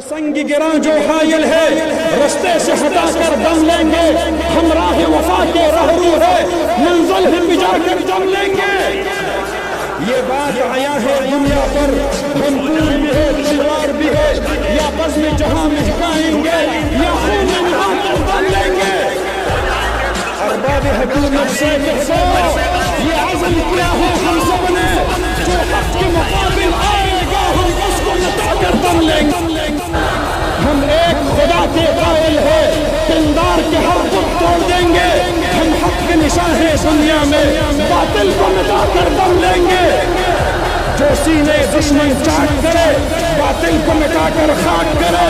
سنگ گراں جو حائل ہے رستے سے ہٹا کر دم لیں گے، ہم راہ وفا کے رہرو ہے منزل ہی پہ جا کر دم لیں گے۔ یہ بات آیا ہے دنیا پر، ہم پور بھی ہے تلوار بھی ہے، یا بزم جہاں میں جھکائیں گے یا خون میں نہا کر دم لیں گے۔ ارباب حکومت سے کہو یہ عزم کیا ہے ہم سب نے، جو حق کے مقابل آئے گا ہم اس کو مٹا کر دم لیں گے۔ ہم ایک خدا کے قائل ہیں، پندار کے ہر بت توڑ دیں گے، ہم حق کے نشاں ہیں دنیا میں، باطل کو مٹا کر دم لیں گے۔ جو سینے دشمن چاک کرے باطل کو مٹا کر خاک کرے،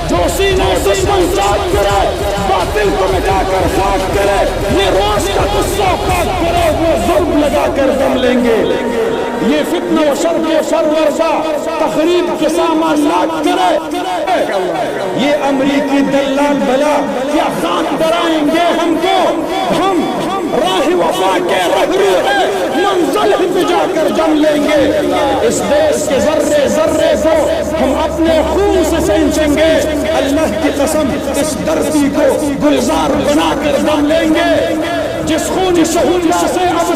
جو سینے دشمن چاک کرے باطل کو مٹا کر خاک کرے، یہ روز کا غصہ پاک کرے وہ ظلم لگا کر دم لیں گے۔ یہ فتنہ و شر کے سرورزہ تخریب کے سامان لاک کرے، یہ امریکی دلال بلا کیا خاک درائیں گے ہم کو، ہم راہ وفا کے رہرو ہیں منزل ہی پہ جا کر دم لیں گے۔ اس دیش کے ذرے ذرے کو ہم اپنے خون سے سینچیں گے، اللہ کی قسم اس دھرتی کو گلزار بنا کر دم لیں گے۔ جس خون شہیدوں سے اب